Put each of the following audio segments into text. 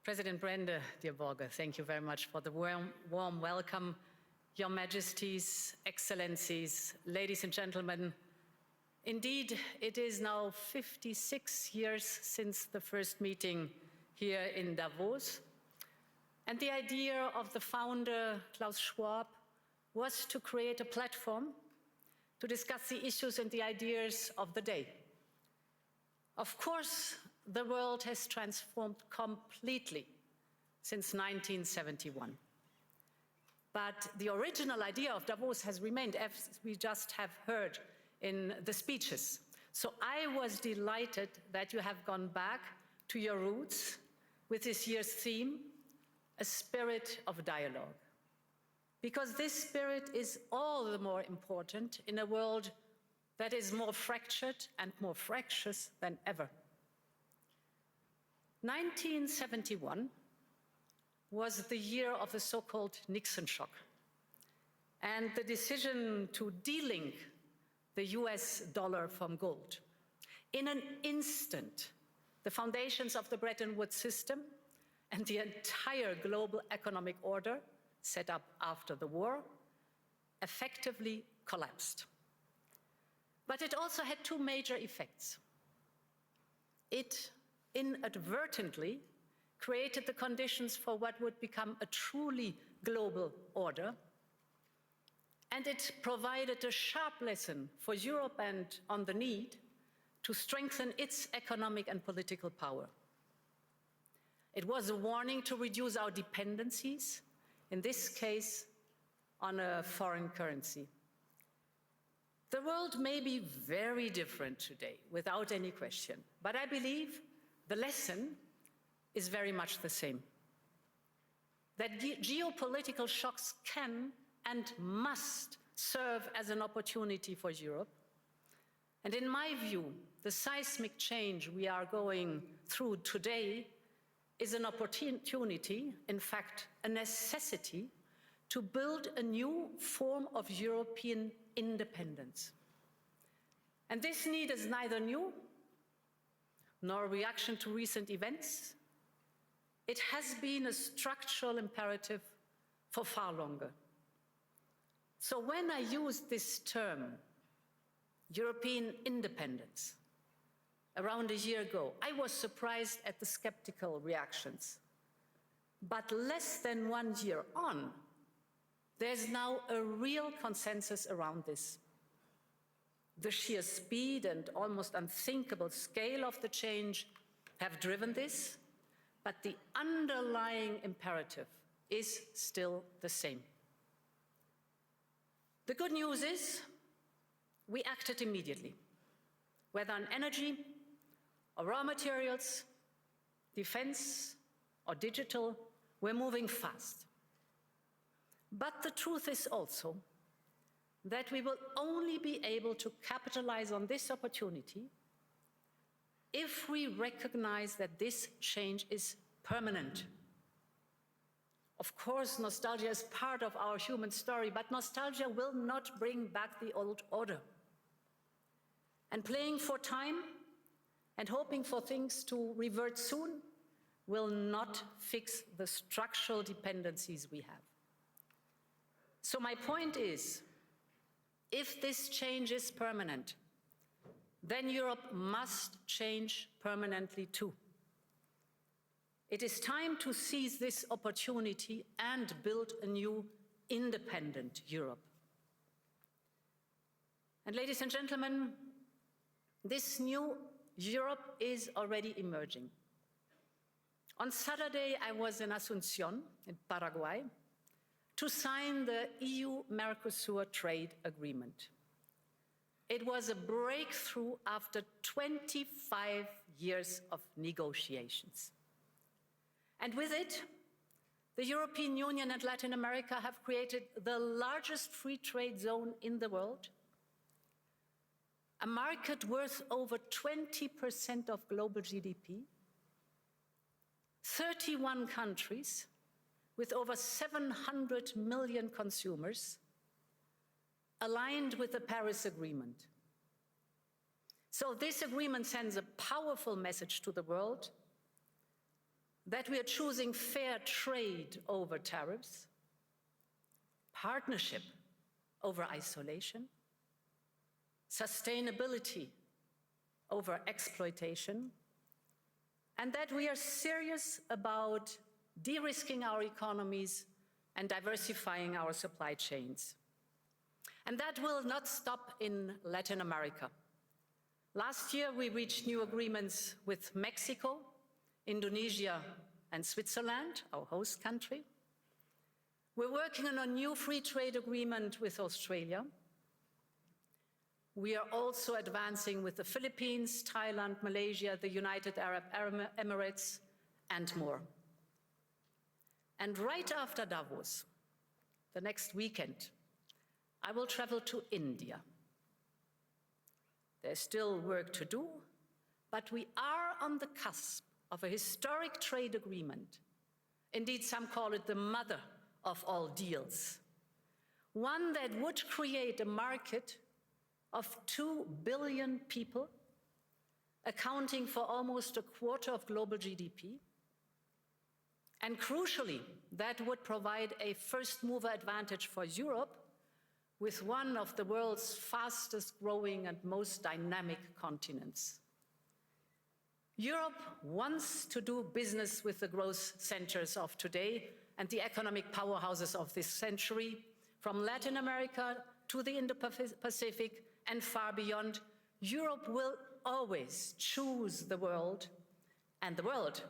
President Brende, dear Borge, thank you very much for the warm welcome. Your Majesties, Excellencies, ladies and gentlemen, indeed, it is now 56 years since the first meeting here in Davos. And the idea of the founder, Klaus Schwab, was to create a platform to discuss the issues and the ideas of the day. Of course, the world has transformed completely since 1971. But the original idea of Davos has remained, as we just have heard in the speeches. So I was delighted that you have gone back to your roots with this year's theme, a spirit of dialogue. Because this spirit is all the more important in a world that is more fractured and more fractious than ever. 1971 was the year of the so-called Nixon shock and the decision to de-link the US dollar from gold. In an instant, the foundations of the Bretton Woods system and the entire global economic order set up after the war effectively collapsed. But it also had two major effects. It inadvertently created the conditions for what would become a truly global order, and it provided a sharp lesson for Europe and on the need to strengthen its economic and political power. It was a warning to reduce our dependencies, in this case, on a foreign currency. The world may be very different today, without any question, but I believe the lesson is very much the same. That geopolitical shocks can and must serve as an opportunity for Europe. And in my view, the seismic change we are going through today is an opportunity, in fact, a necessity, to build a new form of European independence. And this need is neither new nor a reaction to recent events. It has been a structural imperative for far longer. So when I used this term, European independence, around a year ago, I was surprised at the skeptical reactions. But less than 1 year on, there's now a real consensus around this. The sheer speed and almost unthinkable scale of the change have driven this, but the underlying imperative is still the same. The good news is we acted immediately, whether on energy or raw materials, defense or digital, we're moving fast. But the truth is also that we will only be able to capitalize on this opportunity if we recognize that this change is permanent. Of course, nostalgia is part of our human story, but nostalgia will not bring back the old order. And playing for time and hoping for things to revert soon will not fix the structural dependencies we have. So my point is, if this change is permanent, then Europe must change permanently too. It is time to seize this opportunity and build a new independent Europe. And ladies and gentlemen, this new Europe is already emerging. On Saturday, I was in Asunción, in Paraguay, to sign the EU-Mercosur trade agreement. It was a breakthrough after 25 years of negotiations. And with it, the European Union and Latin America have created the largest free trade zone in the world, a market worth over 20% of global GDP, 31 countries with over 700 million consumers, aligned with the Paris Agreement. So this agreement sends a powerful message to the world that we are choosing fair trade over tariffs, partnership over isolation, sustainability over exploitation, and that we are serious about de-risking our economies and diversifying our supply chains. And that will not stop in Latin America. Last year, we reached new agreements with Mexico, Indonesia, and Switzerland, our host country. We're working on a new free trade agreement with Australia. We are also advancing with the Philippines, Thailand, Malaysia, the United Arab Emirates, and more. And right after Davos, the next weekend, I will travel to India. There's still work to do, but we are on the cusp of a historic trade agreement. Indeed, some call it the mother of all deals. One that would create a market of 2 billion people, accounting for almost a quarter of global GDP. And crucially, that would provide a first-mover advantage for Europe with one of the world's fastest growing and most dynamic continents. Europe wants to do business with the growth centers of today and the economic powerhouses of this century, from Latin America to the Indo-Pacific and far beyond. Europe will always choose the world, and the world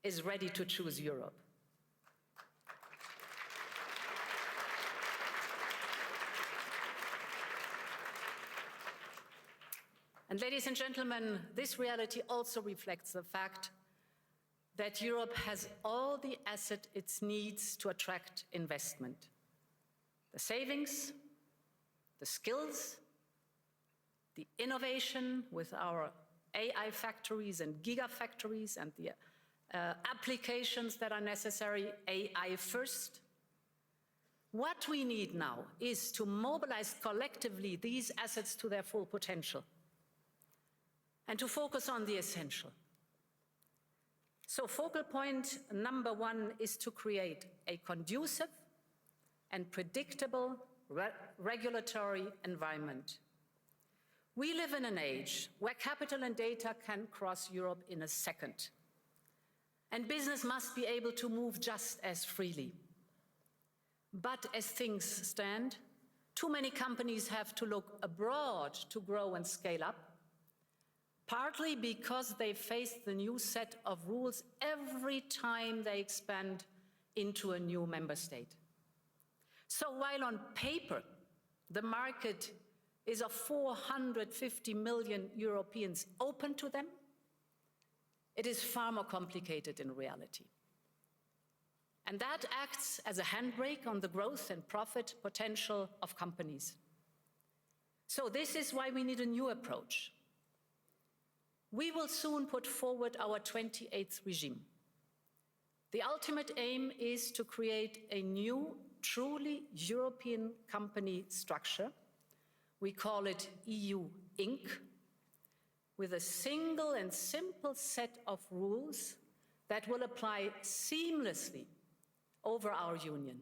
is ready to choose Europe. And ladies and gentlemen, this reality also reflects the fact that Europe has all the assets it needs to attract investment. The savings, the skills, the innovation with our AI factories and gigafactories and the applications that are necessary, AI first. What we need now is to mobilize collectively these assets to their full potential and to focus on the essential. So focal point number one is to create a conducive and predictable regulatory environment. We live in an age where capital and data can cross Europe in a second, and business must be able to move just as freely. But as things stand, too many companies have to look abroad to grow and scale up, partly because they face the new set of rules every time they expand into a new member state. So while on paper, the market is of 450 million Europeans open to them, it is far more complicated in reality. And that acts as a handbrake on the growth and profit potential of companies. So this is why we need a new approach. We will soon put forward our 28th regime. The ultimate aim is to create a new, truly European company structure. We call it EU Inc., with a single and simple set of rules that will apply seamlessly over our union,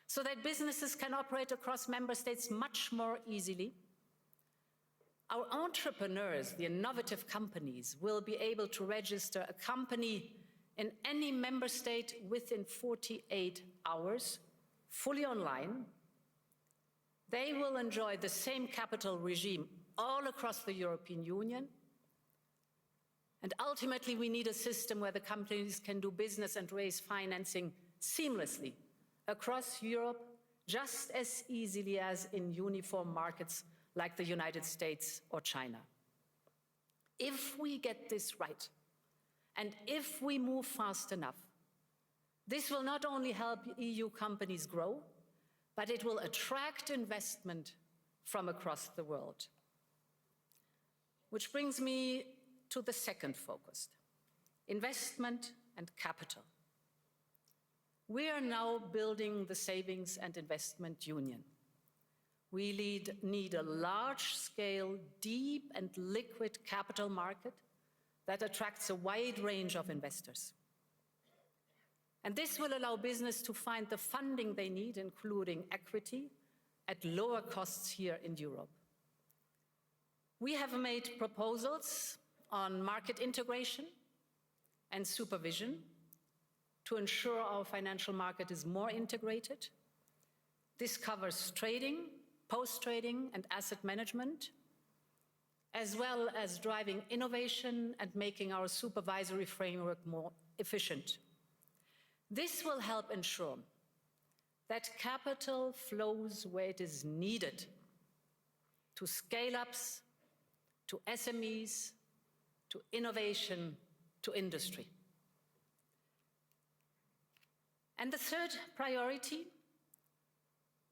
so that businesses can operate across member states much more easily. Our entrepreneurs, the innovative companies, will be able to register a company in any member state within 48 hours, fully online. They will enjoy the same capital regime all across the European Union. And ultimately, we need a system where the companies can do business and raise financing seamlessly across Europe, just as easily as in uniform markets like the United States or China. If we get this right, and if we move fast enough, this will not only help EU companies grow, but it will attract investment from across the world. Which brings me to the second focus, investment and capital. We are now building the Savings and Investment Union. We need a large-scale, deep and liquid capital market that attracts a wide range of investors. And this will allow business to find the funding they need, including equity, at lower costs here in Europe. We have made proposals on market integration and supervision to ensure our financial market is more integrated. This covers trading, post-trading and asset management, as well as driving innovation and making our supervisory framework more efficient. This will help ensure that capital flows where it is needed to scale-ups, to SMEs, to innovation, to industry. And the third priority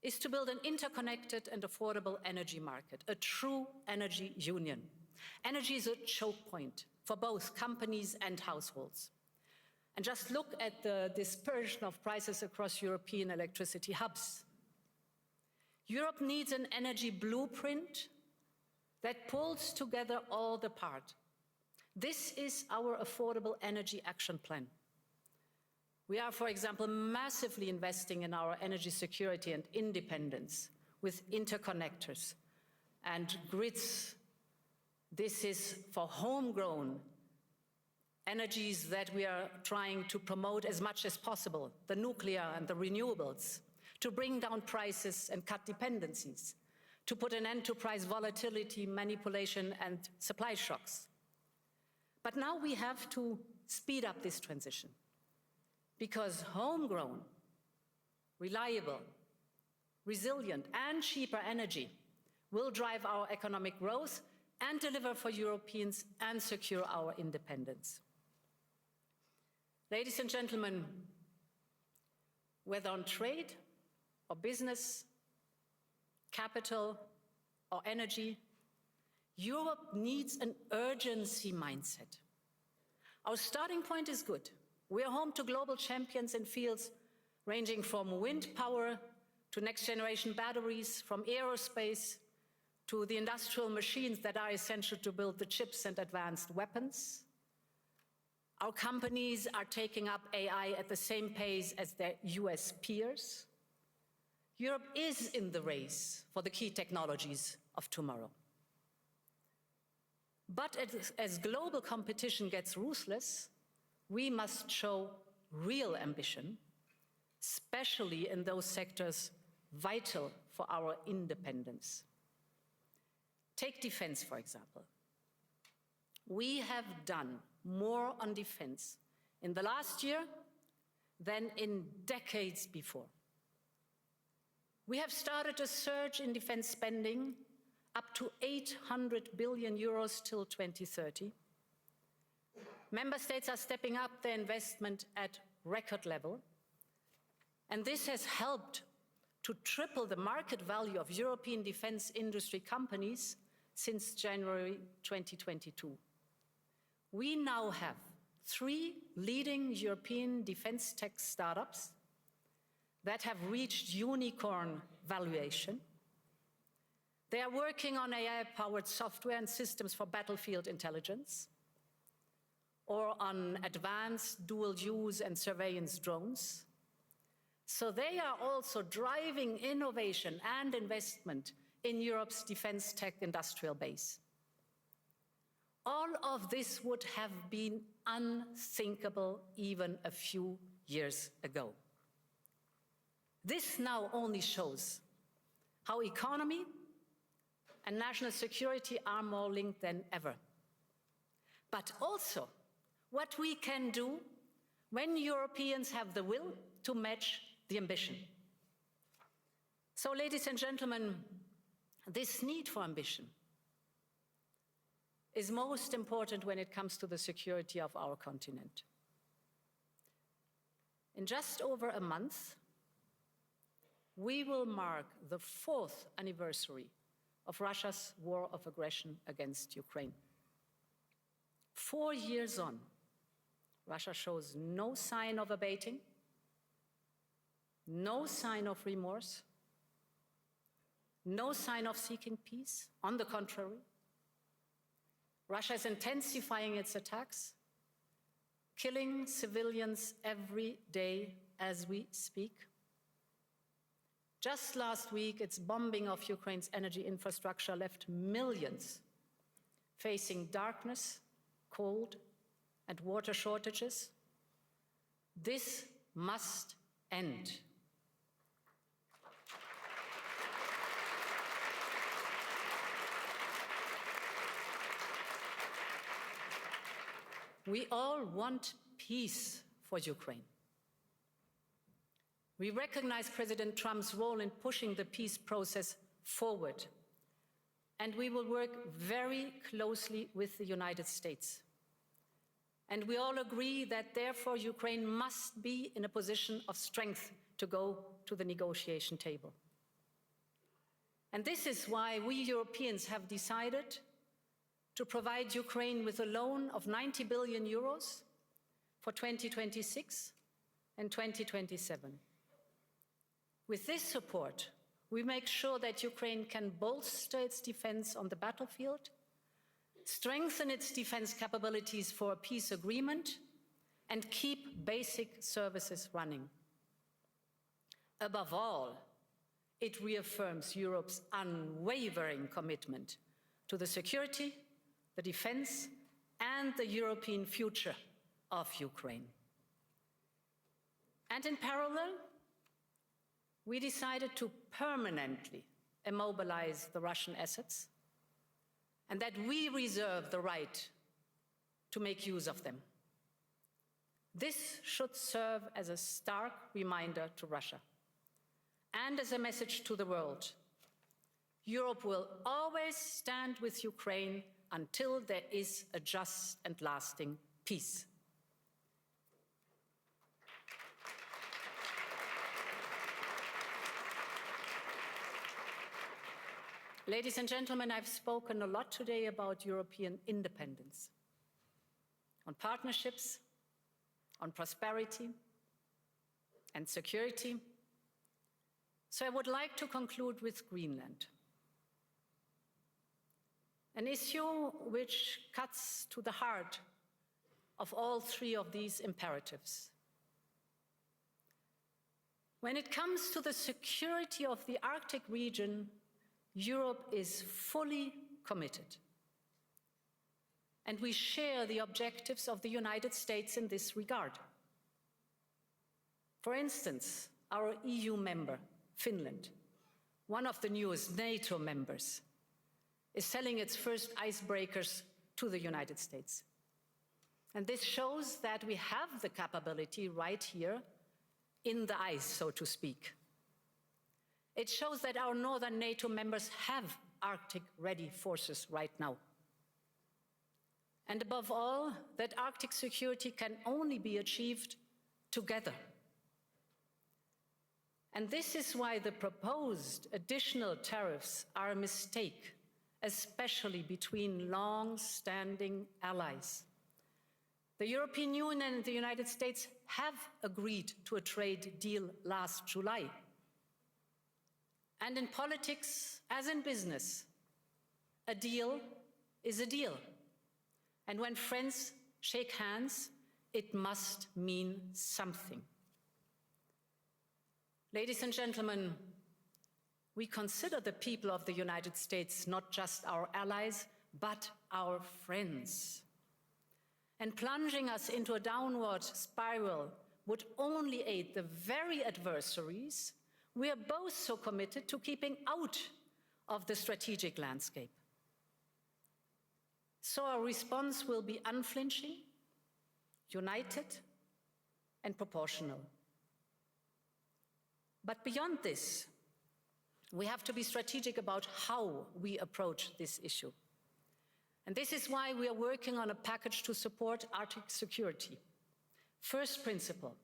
is to build an interconnected and affordable energy market, a true energy union. Energy is a choke point for both companies and households. And just look at the dispersion of prices across European electricity hubs. Europe needs an energy blueprint that pulls together all the parts. This is our Affordable Energy Action Plan. We are, for example, massively investing in our energy security and independence with interconnectors and grids. This is for homegrown energies that we are trying to promote as much as possible, the nuclear and the renewables, to bring down prices and cut dependencies, to put an end to price volatility, manipulation and supply shocks. But now we have to speed up this transition, because homegrown, reliable, resilient and cheaper energy will drive our economic growth and deliver for Europeans and secure our independence. Ladies and gentlemen, whether on trade or business, capital or energy, Europe needs an urgency mindset. Our starting point is good. We are home to global champions in fields ranging from wind power to next-generation batteries, from aerospace to the industrial machines that are essential to build the chips and advanced weapons. Our companies are taking up AI at the same pace as their US peers. Europe is in the race for the key technologies of tomorrow. But as global competition gets ruthless, we must show real ambition, especially in those sectors vital for our independence. Take defense, for example. We have done more on defense in the last year than in decades before. We have started a surge in defense spending up to 800 billion euros till 2030. Member states are stepping up their investment at record level, and this has helped to triple the market value of European defense industry companies since January 2022. We now have 3 leading European defense tech startups that have reached unicorn valuation. They are working on AI-powered software and systems for battlefield intelligence, or on advanced dual-use and surveillance drones. So they are also driving innovation and investment in Europe's defense tech industrial base. All of this would have been unthinkable even a few years ago. This now only shows how economy and national security are more linked than ever. But also what we can do when Europeans have the will to match the ambition. So, ladies and gentlemen, this need for ambition is most important when it comes to the security of our continent. In just over a month, we will mark the 4th anniversary of Russia's war of aggression against Ukraine. 4 years on, Russia shows no sign of abating, no sign of remorse, no sign of seeking peace. On the contrary, Russia is intensifying its attacks, killing civilians every day as we speak. Just last week, its bombing of Ukraine's energy infrastructure left millions facing darkness, cold, and water shortages. This must end. We all want peace for Ukraine. We recognize President Trump's role in pushing the peace process forward, and we will work very closely with the United States. And we all agree that, therefore, Ukraine must be in a position of strength to go to the negotiation table. And this is why we Europeans have decided to provide Ukraine with a loan of 90 billion euros for 2026 and 2027. With this support, we make sure that Ukraine can bolster its defense on the battlefield, strengthen its defense capabilities for a peace agreement, and keep basic services running. Above all, it reaffirms Europe's unwavering commitment to the security, the defense, and the European future of Ukraine. And in parallel, we decided to permanently immobilize the Russian assets, and that we reserve the right to make use of them. This should serve as a stark reminder to Russia and as a message to the world. Europe will always stand with Ukraine until there is a just and lasting peace. Ladies and gentlemen, I've spoken a lot today about European independence, on partnerships, on prosperity and security. So I would like to conclude with Greenland, an issue which cuts to the heart of all three of these imperatives. When it comes to the security of the Arctic region, Europe is fully committed. And we share the objectives of the United States in this regard. For instance, our EU member, Finland, one of the newest NATO members, is selling its first icebreakers to the United States. And this shows that we have the capability right here in the ice, so to speak. It shows that our northern NATO members have Arctic-ready forces right now. And above all, that Arctic security can only be achieved together. And this is why the proposed additional tariffs are a mistake, especially between long-standing allies. The European Union and the United States have agreed to a trade deal last July. And in politics, as in business, a deal is a deal. And when friends shake hands, it must mean something. Ladies and gentlemen, we consider the people of the United States not just our allies, but our friends. And plunging us into a downward spiral would only aid the very adversaries we are both so committed to keeping out of the strategic landscape. So our response will be unflinching, united, and proportional. But beyond this, we have to be strategic about how we approach this issue. And this is why we are working on a package to support Arctic security. First principle: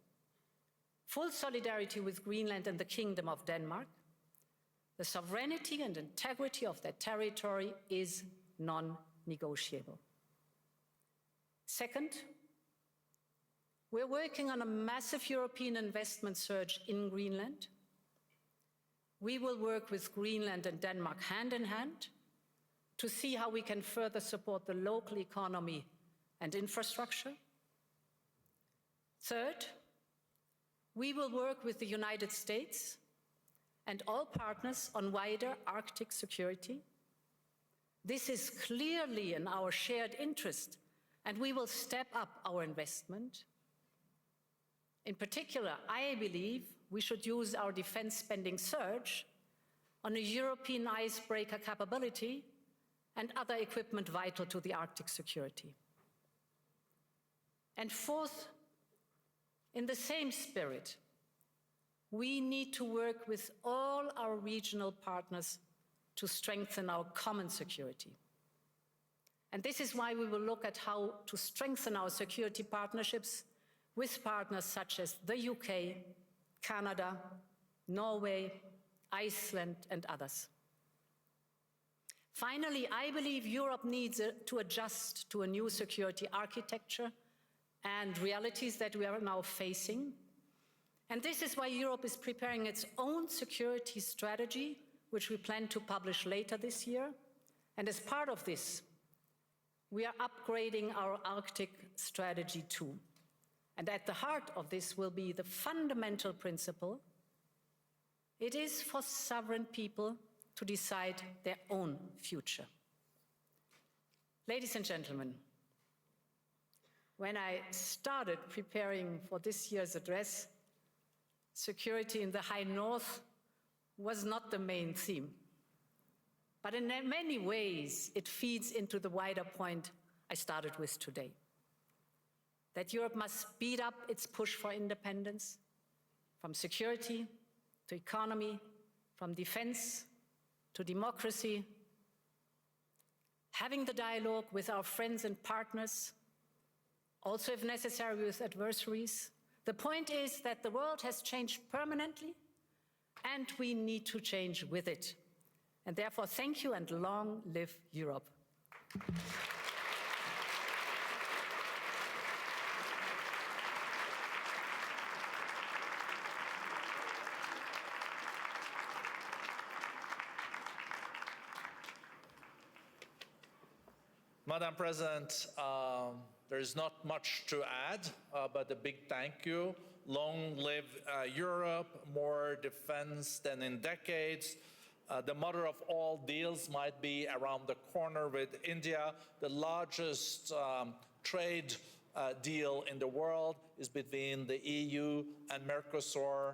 full solidarity with Greenland and the Kingdom of Denmark. The sovereignty and integrity of their territory is non-negotiable. Second, we're working on a massive European investment surge in Greenland. We will work with Greenland and Denmark hand in hand to see how we can further support the local economy and infrastructure. Third, we will work with the United States and all partners on wider Arctic security. This is clearly in our shared interest, and we will step up our investment. In particular, I believe we should use our defense spending surge on a European icebreaker capability and other equipment vital to the Arctic security. And fourth, in the same spirit, we need to work with all our regional partners to strengthen our common security. And this is why we will look at how to strengthen our security partnerships with partners such as the UK, Canada, Norway, Iceland, and others. Finally, I believe Europe needs to adjust to a new security architecture and realities that we are now facing. And this is why Europe is preparing its own security strategy, which we plan to publish later this year. And as part of this, we are upgrading our Arctic strategy too. And at the heart of this will be the fundamental principle: it is for sovereign people to decide their own future. Ladies and gentlemen, when I started preparing for this year's address, security in the High North was not the main theme. But in many ways, it feeds into the wider point I started with today, that Europe must speed up its push for independence, from security to economy, from defense to democracy, having the dialogue with our friends and partners, also if necessary with adversaries. The point is that the world has changed permanently, and we need to change with it. And therefore, thank you and long live Europe. Madam President, there is not much to add, but a big thank you. Long live Europe, more defense than in decades. The mother of all deals might be around the corner with India. The largest trade deal in the world is between the EU and Mercosur.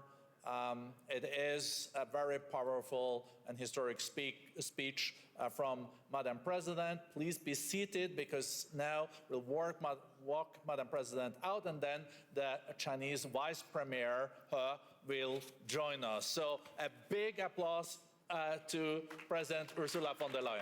It is a very powerful and historic speech from Madam President. Please be seated, because now we'll walk Madam President out, and then the Chinese Vice Premier will join us. So a big applause to President Ursula von der Leyen.